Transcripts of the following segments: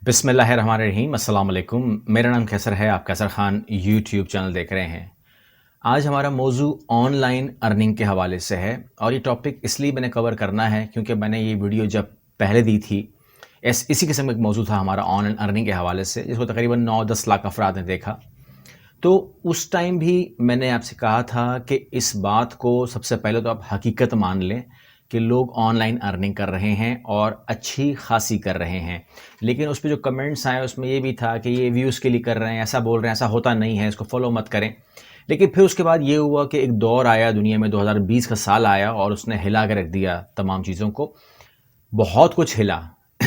बिस्मिल्लाहिर्रहमानिर्रहीम अस्सलाम वालेकुम। मेरा नाम कैसर है, आप कैसर खान यूट्यूब चैनल देख रहे हैं। आज हमारा मौजू ऑनलाइन अर्निंग के हवाले से है और ये टॉपिक इसलिए मैंने कवर करना है क्योंकि मैंने ये वीडियो जब पहले दी थी इसी किस्म का एक मौजू था हमारा ऑनलाइन अर्निंग के हवाले से, जिसको तकरीबन 9-10 लाख अफराद ने देखा। तो उस टाइम भी मैंने आपसे कहा था कि इस बात को सबसे पहले तो आप हकीकत मान लें कि लोग ऑनलाइन अर्निंग कर रहे हैं और अच्छी खासी कर रहे हैं। लेकिन उस पे जो कमेंट्स आए उसमें ये भी था कि ये व्यूज़ के लिए कर रहे हैं, ऐसा बोल रहे हैं, ऐसा होता नहीं है, इसको फॉलो मत करें। लेकिन फिर उसके बाद ये हुआ कि एक दौर आया दुनिया में, 2020 का साल आया और उसने हिला के रख दिया तमाम चीज़ों को। बहुत कुछ हिला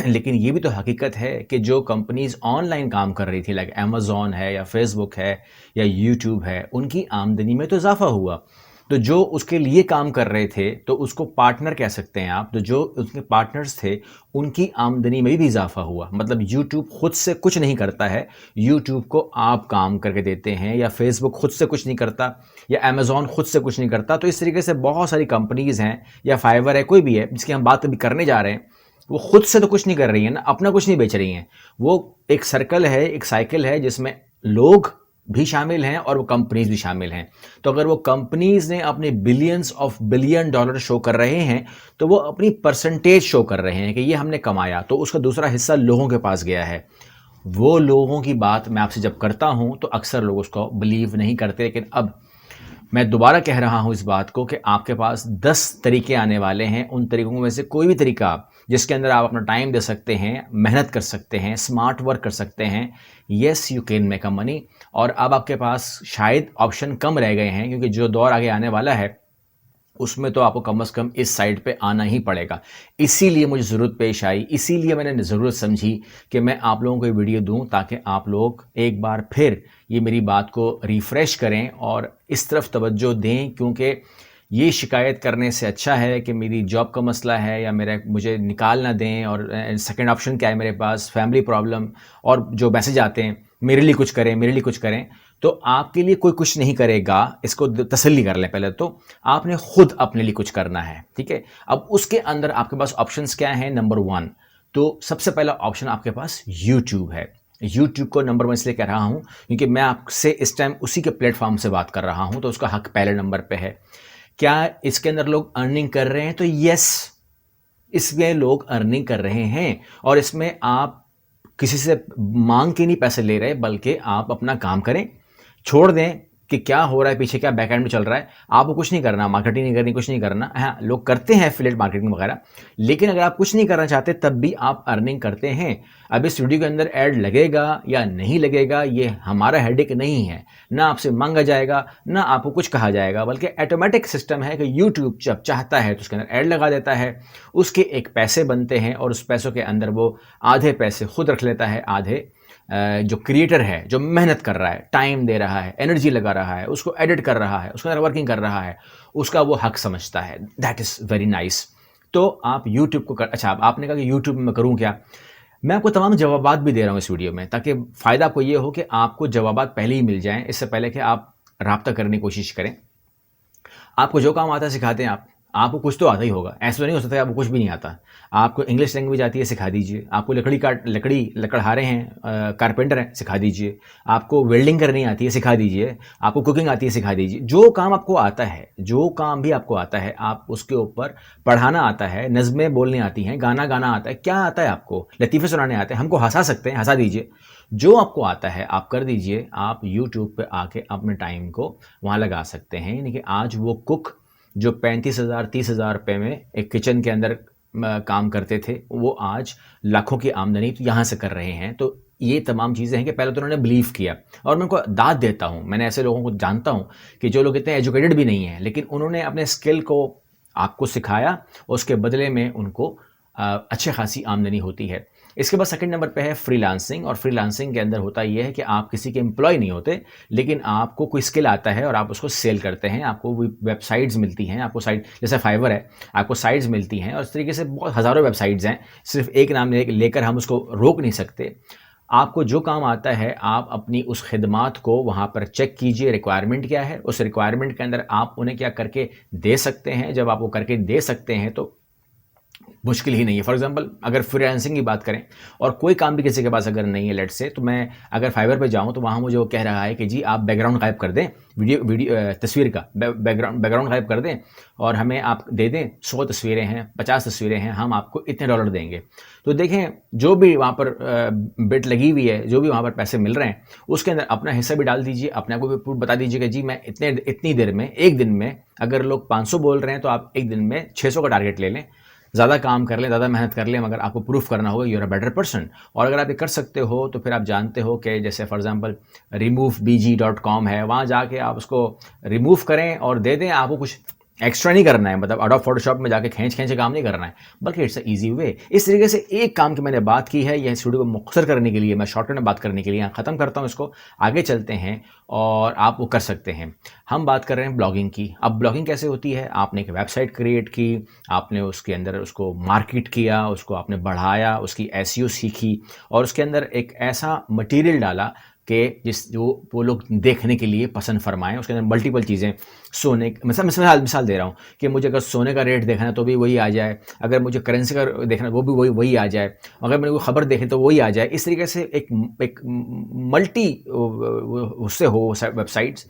लेकिन ये भी तो हकीकत है कि जो कंपनीज़ ऑनलाइन काम कर रही थी, लाइक अमेज़न है या फेसबुक है या यूट्यूब है, उनकी आमदनी में तो इजाफा हुआ। तो जो उसके लिए काम कर रहे थे तो उसको पार्टनर कह सकते हैं आप। तो जो उसके पार्टनर्स थे उनकी आमदनी में भी इजाफा हुआ। मतलब यूट्यूब खुद से कुछ नहीं करता है, यूट्यूब को आप काम करके देते हैं, या फेसबुक खुद से कुछ नहीं करता, या अमेज़न खुद से कुछ नहीं करता। तो इस तरीके से बहुत सारी कंपनीज़ हैं, या फाइवर है, कोई भी है जिसकी हम बात अभी करने जा रहे हैं, वो खुद से तो कुछ नहीं कर रही है ना, अपना कुछ नहीं बेच रही हैं। वो एक सर्कल है, एक साइकिल है जिसमें लोग भी शामिल हैं और वो कंपनीज भी शामिल हैं। तो अगर वो कंपनीज ने अपने billions of billion dollar show कर रहे हैं तो वो अपनी परसेंटेज शो कर रहे हैं कि ये हमने कमाया, तो उसका दूसरा हिस्सा लोगों के पास गया है। वो लोगों की बात मैं आपसे जब करता हूं तो अक्सर लोग उसको बिलीव नहीं करते। लेकिन अब मैं दोबारा कह रहा हूं इस बात को कि आपके पास 10 तरीके आने वाले हैं। उन तरीकों में से कोई भी तरीका जिसके अंदर आप अपना टाइम दे सकते हैं, मेहनत कर सकते हैं, स्मार्ट वर्क कर सकते हैं, yes you can make a money. और अब आपके पास शायद ऑप्शन कम रह गए हैं क्योंकि जो दौर आगे आने वाला है उसमें तो आपको कम से कम इस साइड पे आना ही पड़ेगा। इसीलिए मुझे ज़रूरत पेश आई, इसीलिए मैंने ज़रूरत समझी कि मैं आप लोगों को ये वीडियो दूं ताकि आप लोग एक बार फिर ये मेरी बात को रिफ़्रेश करें और इस तरफ तवज्जो दें। क्योंकि ये शिकायत करने से अच्छा है कि मेरी जॉब का मसला है या मुझे निकाल ना दें, और सेकंड ऑप्शन क्या है मेरे पास, फैमिली प्रॉब्लम, और जो मैसेज आते हैं मेरे लिए कुछ करें, मेरे लिए कुछ करें। तो आपके लिए कोई कुछ नहीं करेगा, इसको तसल्ली कर लें। पहले तो आपने खुद अपने लिए कुछ करना है, ठीक है। अब उसके अंदर आपके पास ऑप्शंस क्या हैं? नंबर 1, तो सबसे पहला ऑप्शन आपके पास यूट्यूब है। यूट्यूब को नंबर 1 इसलिए कह रहा हूं क्योंकि मैं आपसे इस टाइम उसी के प्लेटफॉर्म से बात कर रहा हूं, तो उसका हक पहले नंबर पे है। क्या इसके अंदर लोग अर्निंग कर रहे हैं? तो यस, इसमें लोग अर्निंग कर रहे हैं और इसमें आप किसी से मांग के नहीं पैसे ले रहे, बल्कि आप अपना काम करें। छोड़ दें कि क्या हो रहा है पीछे, क्या बैकएंड में चल रहा है। आपको कुछ नहीं करना, मार्केटिंग नहीं करनी, कुछ नहीं करना। हाँ, लोग करते हैं एफिलिएट मार्केटिंग वगैरह, लेकिन अगर आप कुछ नहीं करना चाहते तब भी आप अर्निंग करते हैं। अब इस वीडियो के अंदर ऐड लगेगा या नहीं लगेगा ये हमारा हेडेक नहीं है। ना आपसे मांगा जाएगा, ना आपको कुछ कहा जाएगा, बल्कि ऑटोमेटिक सिस्टम है कि यूट्यूब जब चाहता है तो उसके अंदर ऐड लगा देता है। उसके एक पैसे बनते हैं और उस पैसों के अंदर वो आधे पैसे खुद रख लेता है, आधे जो क्रिएटर है, जो मेहनत कर रहा है, टाइम दे रहा है, एनर्जी लगा रहा है, उसको एडिट कर रहा है, उसके अंदर वर्किंग कर रहा है, उसका वो हक समझता है। That is very nice. तो आप यूट्यूब को अच्छा, आपने कहा कि यूट्यूब में मैं करूँ क्या? मैं आपको तमाम जवाबात भी दे रहा हूँ इस वीडियो में, ताकि फ़ायदा आपको ये हो कि आपको जवाबात पहले ही मिल जाएँ, इससे पहले कि आप राब्ता करने की कोशिश करें। आपको जो काम आता है सिखाते हैं आप। आपको कुछ तो आता ही होगा, ऐसा तो नहीं हो सकता कि आपको कुछ भी नहीं आता। आपको इंग्लिश लैंग्वेज आती है, सिखा दीजिए। आपको लकड़हारे हैं, कारपेंटर हैं, सिखा दीजिए। आपको वेल्डिंग करनी आती है, सिखा दीजिए। आपको कुकिंग आती है, सिखा दीजिए। जो काम आपको आता है, जो काम भी आपको आता है, आप उसके ऊपर पढ़ाना आता है, नज़में बोलनी आती हैं, गाना गाना आता है, क्या आता है आपको, लतीफ़े सुनाने आते हैं, हमको हंसा सकते हैं, हंसा दीजिए। जो आपको आता है आप कर दीजिए। आप यूट्यूब पे आके अपने टाइम को वहाँ लगा सकते हैं। यानी कि आज वो कुक जो 35,000 30,000 रुपये में एक किचन के अंदर काम करते थे, वो आज लाखों की आमदनी तो यहाँ से कर रहे हैं। तो ये तमाम चीज़ें हैं कि पहले तो उन्होंने बिलीव किया, और मैं उनको दाद देता हूँ। मैंने ऐसे लोगों को जानता हूँ कि जो लोग इतने एजुकेटेड भी नहीं हैं, लेकिन उन्होंने अपने स्किल को आपको सिखाया, उसके बदले में उनको अच्छी खासी आमदनी होती है। इसके बाद सेकंड नंबर पे है फ्रीलांसिंग, और फ्रीलांसिंग के अंदर होता यह है कि आप किसी के एम्प्लॉय नहीं होते, लेकिन आपको कोई स्किल आता है और आप उसको सेल करते हैं। आपको वेबसाइट्स मिलती हैं, आपको साइट जैसे फाइवर है, आपको साइट्स मिलती हैं, और इस तरीके से बहुत हज़ारों वेबसाइट्स हैं। सिर्फ एक नाम लेकर हम उसको रोक नहीं सकते। आपको जो काम आता है आप अपनी उस खिदमात को वहाँ पर चेक कीजिए, रिक्वायरमेंट क्या है, उस रिक्वायरमेंट के अंदर आप उन्हें क्या करके दे सकते हैं। जब आप वो करके दे सकते हैं तो मुश्किल ही नहीं है। फॉर एग्जांपल अगर फ्रीलांसिंग की बात करें और कोई काम भी किसी के पास अगर नहीं है लेट से, तो मैं अगर फाइवर पे जाऊं तो वहाँ मुझे वो कह रहा है कि जी आप बैकग्राउंड गायब कर दें, वीडियो तस्वीर का बैकग्राउंड गायब कर दें और हमें आप दे दें 100 तस्वीरें हैं, 50 तस्वीरें हैं, हम आपको इतने डॉलर देंगे। तो देखें जो भी वहाँ पर बिट लगी हुई है, जो भी वहाँ पर पैसे मिल रहे हैं, उसके अंदर अपना हिस्सा भी डाल दीजिए, अपने आप को भी बता दीजिए कि जी मैं इतनी देर में, एक दिन में अगर लोग 500 बोल रहे हैं तो आप एक दिन में 600 का टारगेट ले लें, ज़्यादा काम कर लें, ज़्यादा मेहनत कर लें, मगर आपको प्रूफ करना होगा यूर अ बेटर पर्सन। और अगर आप ये कर सकते हो तो फिर आप जानते हो कि जैसे फॉर एग्जांपल removebg.com है, वहाँ जाके आप उसको रिमूव करें और दे दें। आपको कुछ एक्स्ट्रा नहीं करना है, मतलब एडोब फोटोशॉप में जाके खींच के काम नहीं करना है, बल्कि इट्स अ ईजी वे। इस तरीके से एक काम की मैंने बात की है, यह इस वीडियो को मुख्तसर करने के लिए, मैं शॉर्टकट में बात करने के लिए यहाँ ख़त्म करता हूँ इसको, आगे चलते हैं और आप वो कर सकते हैं। हम बात कर रहे हैं ब्लॉगिंग की। अब ब्लॉगिंग कैसे होती है? आपने एक वेबसाइट क्रिएट की, आपने उसके अंदर उसको मार्केट किया, उसको आपने बढ़ाया, उसकी एसईओ सीखी और उसके अंदर एक ऐसा मटेरियल डाला कि जो वो लोग देखने के लिए पसंद फरमाएं। उसके अंदर मल्टीपल चीज़ें, सोने, मिसाल दे रहा हूँ कि मुझे अगर सोने का रेट देखना है तो भी वही आ जाए, अगर मुझे करेंसी का देखना है वो भी वही आ जाए, अगर मैंने कोई खबर देखी तो वही आ जाए। इस तरीके से एक मल्टी उससे हो वेबसाइट्स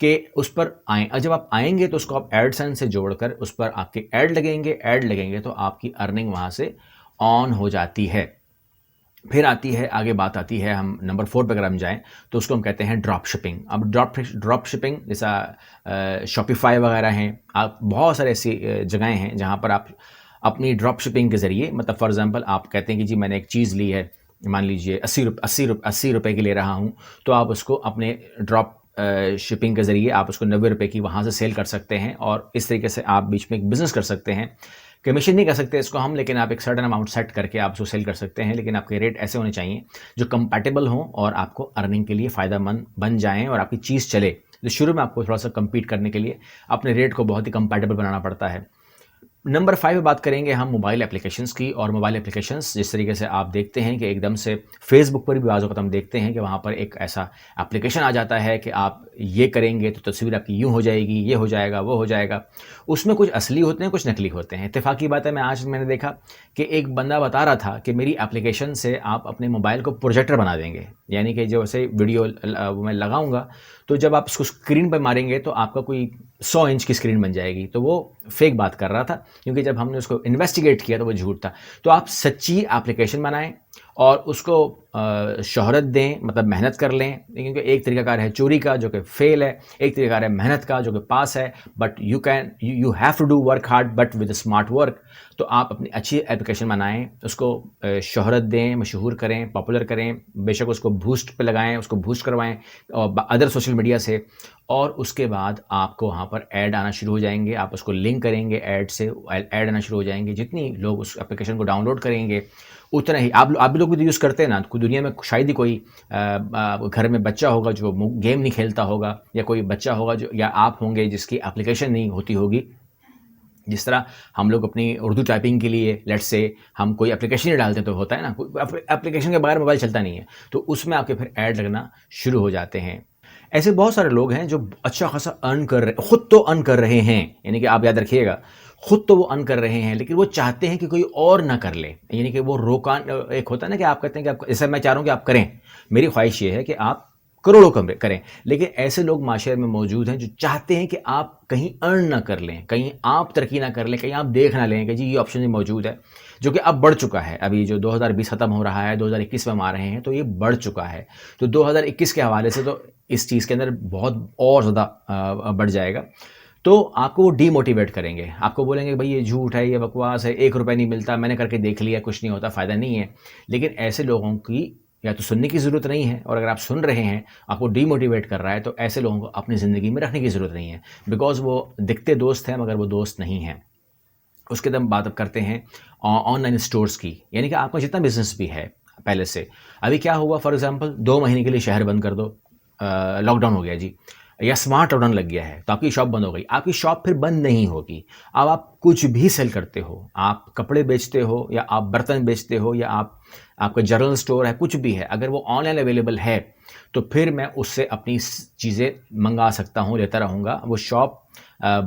कि उस पर आएँ, और जब आप आएंगे तो उसको आप एडसेंस से जोड़कर उस पर आपके ऐड लगेंगे तो आपकी अर्निंग वहाँ से ऑन हो जाती है। फिर आती है आगे, बात आती है, हम नंबर 4 पे अगर हम जाएं तो उसको हम कहते हैं ड्रॉप शिपिंग। अब ड्रॉप शिपिंग जैसा शॉपिफाई वगैरह हैं, आप बहुत सारे ऐसी जगहें हैं जहां पर आप अपनी ड्रॉप शिपिंग के ज़रिए, मतलब फॉर एग्जांपल आप कहते हैं कि जी मैंने एक चीज़ ली है, मान लीजिए 80 रुपये की ले रहा हूं, तो आप उसको अपने ड्रॉप शिपिंग के ज़रिए आप उसको 90 रुपये की वहाँ से सेल कर सकते हैं और इस तरीके से आप बीच में एक बिज़नेस कर सकते हैं। कमीशन नहीं कर सकते इसको हम, लेकिन आप एक सर्टेन अमाउंट सेट करके आप उसको सेल कर सकते हैं, लेकिन आपके रेट ऐसे होने चाहिए जो कंपैटिबल हों और आपको अर्निंग के लिए फ़ायदेमंद बन जाएँ और आपकी चीज़ चले। तो शुरू में आपको थोड़ा सा कम्पीट करने के लिए अपने रेट को बहुत ही कंपैटिबल बनाना पड़ता है। नंबर 5 में बात करेंगे हम मोबाइल एप्लीकेशंस की। और मोबाइल एप्लीकेशंस जिस तरीके से आप देखते हैं कि एकदम से फेसबुक पर भी बाज़ वक़्त हम देखते हैं कि वहाँ पर एक ऐसा एप्लीकेशन आ जाता है कि आप ये करेंगे तो तस्वीर आपकी यूँ हो जाएगी, ये हो जाएगा, वो हो जाएगा। उसमें कुछ असली होते हैं, कुछ नकली होते हैं। इत्तेफ़ाक़ी बात है, मैंने देखा कि एक बंदा बता रहा था कि मेरी एप्लीकेशन से आप अपने मोबाइल को प्रोजेक्टर बना देंगे, यानी कि जो ऐसे वीडियो मैं लगाऊंगा तो जब आप उसको स्क्रीन पर मारेंगे तो आपका कोई 100 इंच की स्क्रीन बन जाएगी। तो वो फेक बात कर रहा था, क्योंकि जब हमने उसको इन्वेस्टिगेट किया तो वो झूठ था। तो आप सच्ची एप्लीकेशन बनाएं और उसको शोहरत दें, मतलब मेहनत कर लें, क्योंकि एक तरीकाकार है चोरी का जो कि फेल है, एक तरीकाकार है मेहनत का जो कि पास है। But you have to do work hard but with smart work. तो आप अपनी अच्छी एप्लीकेशन बनाएं, उसको शोहरत दें, मशहूर करें, पॉपुलर करें, बेशक उसको बूस्ट पे लगाएं, उसको बूस्ट करवाएं और अदर सोशल मीडिया से, और उसके बाद आपको वहाँ पर ऐड आना शुरू हो जाएंगे। आप उसको लिंक करेंगे ऐड से, ऐड आना शुरू हो जाएंगे। जितनी लोग उस एप्लीकेशन को डाउनलोड करेंगे उतना ही आप भी लोग भी तो यूज़ करते हैं ना। कोई दुनिया में शायद ही कोई घर में बच्चा होगा जो गेम नहीं खेलता होगा, या कोई बच्चा होगा जो, या आप होंगे जिसकी एप्लीकेशन नहीं होती होगी। जिस तरह हम लोग अपनी उर्दू टाइपिंग के लिए लेट्स से हम कोई एप्लीकेशन ही डालते तो होता है ना, कोई एप्लीकेशन के बगैर मोबाइल चलता नहीं है, तो उसमें आपके फिर ऐड लगना शुरू हो जाते हैं। ऐसे बहुत सारे लोग हैं जो अच्छा खासा अर्न कर रहे, खुद तो अर्न कर रहे हैं, यानी कि आप याद रखिएगा, खुद तो वो अर्न कर रहे हैं, लेकिन वो चाहते हैं कि कोई और ना कर ले, यानी कि वो एक होता है ना कि आप कहते हैं कि आप, जैसे मैं चाह रहा हूँ कि आप करें, मेरी ख्वाहिश ये है कि आप करोड़ों करें, लेकिन ऐसे लोग माशरे में मौजूद हैं जो चाहते हैं कि आप कहीं अर्न ना कर लें, कहीं आप तरक्की ना कर लें, कहीं आप देख ना लें कि जी ये ऑप्शन भी मौजूद है, जो कि अब बढ़ चुका है। अभी जो 2020 ख़त्म हो रहा है, 2021 में हम आ रहे हैं, तो ये बढ़ चुका है। तो 2021 के हवाले से तो इस चीज़ के अंदर बहुत और ज़्यादा बढ़ जाएगा। तो आपको वो डीमोटिवेट करेंगे, आपको बोलेंगे भाई ये झूठ है, ये बकवास है, 1 रुपया नहीं मिलता, मैंने करके देख लिया, कुछ नहीं होता, फ़ायदा नहीं है। लेकिन ऐसे लोगों की या तो सुनने की ज़रूरत नहीं है, और अगर आप सुन रहे हैं, आपको डीमोटिवेट कर रहा है, तो ऐसे लोगों को अपनी ज़िंदगी में रखने की ज़रूरत नहीं है, बिकॉज़ वो दिखते दोस्त हैं मगर वो दोस्त नहीं हैं। उसके बाद हम बात करते हैं ऑनलाइन स्टोर्स की, यानी कि आपका जितना बिज़नेस भी है पहले से, अभी क्या हुआ, फॉर एग्जांपल 2 महीने के लिए शहर बंद कर दो, लॉकडाउन हो गया जी, या स्मार्ट लॉकडाउन लग गया है, तो आपकी शॉप बंद हो गई। आपकी शॉप फिर बंद नहीं होगी। अब आप कुछ भी सेल करते हो, आप कपड़े बेचते हो, या आप बर्तन बेचते हो, या आप آپ کا جنرل اسٹور ہے، کچھ بھی ہے، اگر وہ آن لائن اویلیبل ہے تو پھر میں اس سے اپنی چیزیں منگا سکتا ہوں، لیتا رہوں گا. وہ شاپ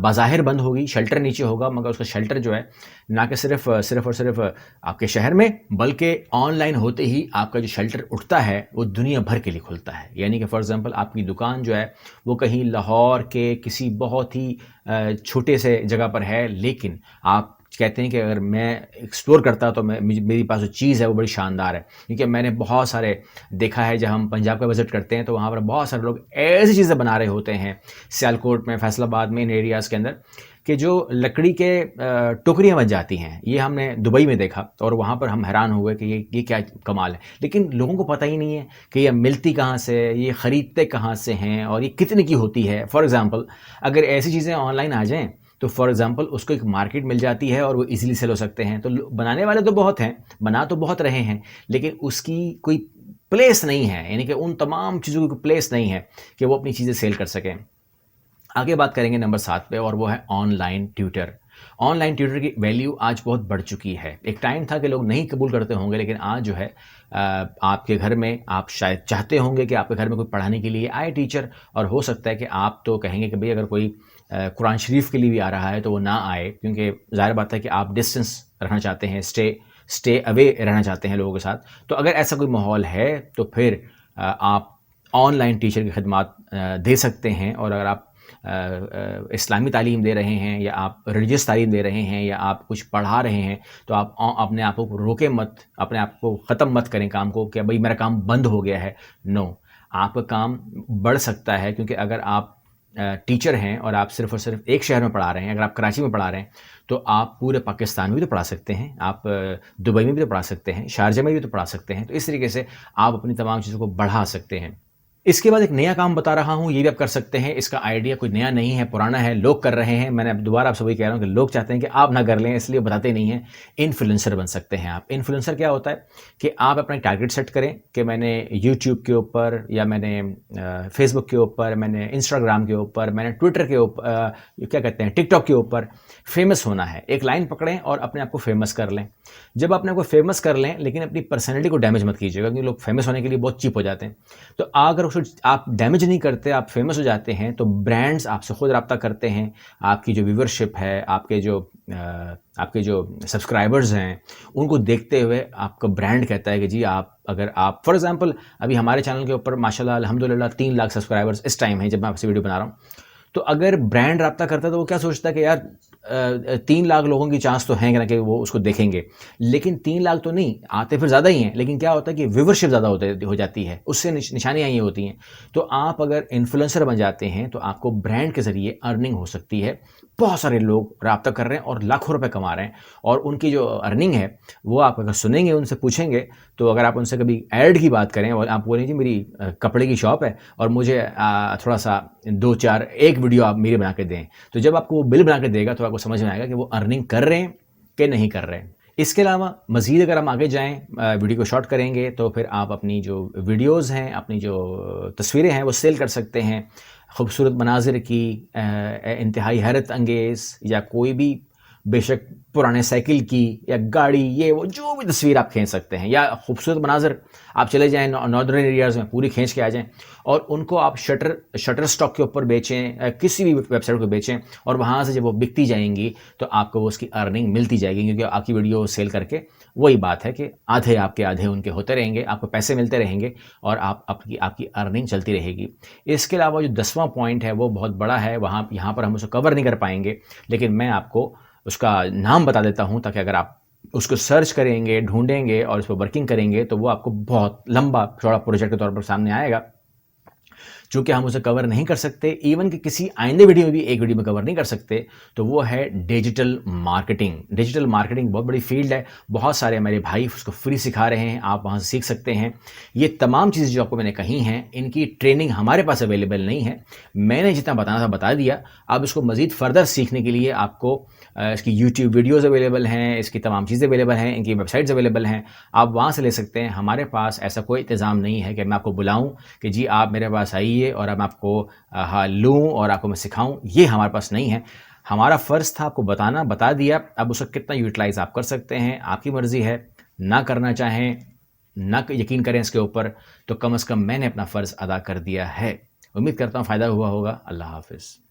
بظاہر بند ہوگی، شیلٹر نیچے ہوگا، مگر اس کا شیلٹر جو ہے نہ کہ صرف اور صرف آپ کے شہر میں، بلکہ آن لائن ہوتے ہی آپ کا جو شیلٹر اٹھتا ہے وہ دنیا بھر کے لیے کھلتا ہے. یعنی کہ فار ایگزامپل آپ کی دکان جو ہے وہ کہیں لاہور کے کسی بہت ہی چھوٹے سے جگہ پر ہے، لیکن آپ کہتے ہیں کہ اگر میں ایکسپلور کرتا تو میری پاس جو چیز ہے وہ بڑی شاندار ہے. کیونکہ میں نے بہت سارے دیکھا ہے، جب ہم پنجاب کا وزٹ کرتے ہیں تو وہاں پر بہت سارے لوگ ایسی چیزیں بنا رہے ہوتے ہیں سیالکوٹ میں، فیصل آباد میں، ان ایریاز کے اندر، کہ جو لکڑی کے ٹوکریاں بن جاتی ہیں. یہ ہم نے دبئی میں دیکھا اور وہاں پر ہم حیران ہوئے کہ یہ کیا کمال ہے. لیکن لوگوں کو پتہ ہی نہیں ہے کہ یہ ملتی کہاں سے، یہ خریدتے کہاں سے ہیں، اور یہ کتنے کی ہوتی ہے. فار ایگزامپل اگر ایسی چیزیں آن لائن آ جائیں تو فار ایگزامپل اس کو ایک مارکیٹ مل جاتی ہے اور وہ ایزیلی سیل ہو سکتے ہیں. تو بنانے والے تو بہت ہیں، بنا تو بہت رہے ہیں، لیکن اس کی کوئی پلیس نہیں ہے. یعنی کہ ان تمام چیزوں کی کوئی پلیس نہیں ہے کہ وہ اپنی چیزیں سیل کر سکیں. آگے بات کریں گے نمبر 7 پہ، اور وہ ہے online tutor. Online tutor کی ویلیو آج بہت بڑھ چکی ہے. ایک ٹائم تھا کہ لوگ نہیں قبول کرتے ہوں گے، لیکن آج جو ہے آپ کے گھر میں، آپ شاید چاہتے ہوں گے کہ آپ کے گھر میں کوئی پڑھانے کے لیے آئے ٹیچر، اور ہو سکتا ہے کہ آپ تو کہیں گے کہ بھئی اگر کوئی قرآن شریف کے لیے بھی آ رہا ہے تو وہ نہ آئے، کیونکہ ظاہر بات ہے کہ آپ ڈسٹنس رکھنا چاہتے ہیں، اسٹے اوے رہنا چاہتے ہیں لوگوں کے ساتھ. تو اگر ایسا کوئی ماحول ہے تو پھر آپ آن لائن ٹیچر کی خدمات دے سکتے ہیں. اور اگر آپ اسلامی تعلیم دے رہے ہیں، یا آپ ریلیجس تعلیم دے رہے ہیں، یا آپ کچھ پڑھا رہے ہیں، تو آپ اپنے آپ کو روکے مت، اپنے آپ کو ختم مت کریں کام کو کہ بھئی میرا کام بند ہو گیا ہے. نو، آپ کا کام بڑھ سکتا ہے. کیونکہ اگر آپ ٹیچر ہیں اور آپ صرف اور صرف ایک شہر میں پڑھا رہے ہیں، اگر آپ کراچی میں پڑھا رہے ہیں تو آپ پورے پاکستان میں بھی تو پڑھا سکتے ہیں، آپ دبئی میں بھی تو پڑھا سکتے ہیں، شارجہ میں بھی تو پڑھا سکتے ہیں. تو اس طریقے سے آپ اپنی تمام چیزوں کو بڑھا سکتے ہیں. اس کے بعد ایک نیا کام بتا رہا ہوں، یہ بھی آپ کر سکتے ہیں. اس کا آئیڈیا کوئی نیا نہیں ہے، پرانا ہے، لوگ کر رہے ہیں. میں نے اب دوبارہ آپ سے وہی کہہ رہا ہوں کہ لوگ چاہتے ہیں کہ آپ نہ کر لیں، اس لیے بتاتے نہیں ہیں. انفلوئنسر بن سکتے ہیں آپ. انفلوئنسر کیا ہوتا ہے کہ آپ اپنا ٹارگیٹ سیٹ کریں کہ میں نے یوٹیوب کے اوپر، یا میں نے فیس بک کے اوپر، میں نے انسٹاگرام کے اوپر، میں نے ٹویٹر کے اوپر، کیا کہتے ہیں، ٹک ٹاک کے اوپر فیمس ہونا ہے. ایک لائن پکڑیں اور اپنے آپ کو فیمس کر لیں. جب اپنے آپ کو فیمس کر لیں، لیکن اپنی پرسنالٹی کو ڈیمیج مت کیجیے گا، کیونکہ لوگ فیمس ہونے کے لیے بہت چیپ ہو جاتے ہیں. تو اگر آپ ڈیمیج نہیں کرتے، آپ فیمس ہو جاتے ہیں، تو برانڈز آپ سے خود رابطہ کرتے ہیں. آپ کی جو ویورشپ ہے، آپ کے جو سبسکرائبرز ہیں، ان کو دیکھتے ہوئے آپ کا برانڈ کہتا ہے کہ جی اگر آپ فار ایگزامپل ابھی ہمارے چینل کے اوپر ماشاءاللہ الحمدللہ 3 لاکھ سبسکرائبرز اس ٹائم ہیں جب میں آپ سے ویڈیو بنا رہا ہوں. تو اگر برانڈ رابطہ کرتا ہے تو وہ کیا سوچتا ہے کہ یار 3 لاکھ لوگوں کی چانس تو ہیں کہ وہ اس کو دیکھیں گے. لیکن 3 لاکھ تو نہیں آتے، پھر زیادہ ہی ہیں، لیکن کیا ہوتا ہے کہ ویورشپ زیادہ ہو جاتی ہے، اس سے نشانیاں یہ ہوتی ہیں. تو آپ اگر انفلوئنسر بن جاتے ہیں تو آپ کو برانڈ کے ذریعے ارننگ ہو سکتی ہے. بہت سارے لوگ رابطہ کر رہے ہیں اور لاکھوں روپے کما رہے ہیں، اور ان کی جو ارننگ ہے وہ آپ اگر سنیں گے، ان سے پوچھیں گے، تو اگر آپ ان سے کبھی ایڈ کی بات کریں اور آپ بولیں جی میری کپڑے کی شاپ ہے اور مجھے تھوڑا سا 2-4 ایک ویڈیو آپ میری بنا کے دیں، تو جب آپ کو وہ بل بنا کے دے گا تو آپ کو سمجھ میں آئے گا کہ وہ ارننگ کر رہے ہیں کہ نہیں کر رہے ہیں. اس کے علاوہ مزید اگر ہم آگے جائیں، ویڈیو کو شارٹ کریں گے تو پھر آپ اپنی جو ویڈیوز ہیں، اپنی جو تصویریں ہیں وہ سیل کر سکتے ہیں. خوبصورت مناظر کی، انتہائی حیرت انگیز، یا کوئی بھی بے شک پرانے سائیکل کی یا گاڑی، یہ وہ جو بھی تصویر آپ کھینچ سکتے ہیں، یا خوبصورت مناظر آپ چلے جائیں ناردرن ایریاز میں پوری کھینچ کے آ جائیں، اور ان کو آپ شٹر سٹاک کے اوپر بیچیں، کسی بھی ویب سائٹ کو بیچیں، اور وہاں سے جب وہ بکتی جائیں گی تو آپ کو وہ اس کی ارننگ ملتی جائے گی. کیونکہ آپ کی ویڈیو سیل کر کے وہی بات ہے کہ آدھے آپ کے آدھے ان کے ہوتے رہیں گے، آپ کو پیسے ملتے رہیں گے، اور آپ کی ارننگ چلتی رہے گی. اس کے علاوہ جو 10واں پوائنٹ ہے وہ بہت بڑا ہے، یہاں پر ہم اسے کور نہیں کر پائیں گے، لیکن میں آپ کو اس کا نام بتا دیتا ہوں تاکہ اگر آپ اس کو سرچ کریں گے، ڈھونڈیں گے اور اس پہ ورکنگ کریں گے تو وہ آپ کو بہت لمبا چوڑا پروجیکٹ کے طور پر سامنے آئے گا. چونکہ ہم اسے کور نہیں کر سکتے، ایون کہ کسی آئندے ویڈیو میں بھی ایک ویڈیو میں کور نہیں کر سکتے، تو وہ ہے ڈیجیٹل مارکیٹنگ. ڈیجیٹل مارکیٹنگ بہت بڑی فیلڈ ہے، بہت سارے میرے بھائی اس کو فری سکھا رہے ہیں، آپ وہاں سے سیکھ سکتے ہیں. یہ تمام چیزیں جو آپ کو میں نے کہی ہیں، ان کی ٹریننگ ہمارے پاس اویلیبل نہیں ہے. میں نے جتنا بتانا تھا بتا دیا. اب اس کو مزید فردر سیکھنے کے لیے آپ کو اس کی یوٹیوب ویڈیوز اویلیبل ہیں، اس کی تمام چیزیں اویلیبل ہیں، ان کی ویب سائٹس اویلیبل ہیں، آپ وہاں سے لے سکتے ہیں. ہمارے پاس ایسا کوئی انتظام نہیں ہے کہ میں آپ کو بلاؤں کہ جی آپ میرے پاس آئیے اور میں آپ کو لوں اور آپ کو میں سکھاؤں. یہ ہمارے پاس نہیں ہے. ہمارا فرض تھا آپ کو بتانا، بتا دیا. اب اس کو کتنا یوٹیلائز آپ کر سکتے ہیں آپ کی مرضی ہے. نہ کرنا چاہیں نہ یقین کریں اس کے اوپر، تو کم از کم میں نے اپنا فرض ادا کر دیا ہے۔ امید کرتا ہوں فائدہ ہوا ہوگا۔ اللہ حافظ۔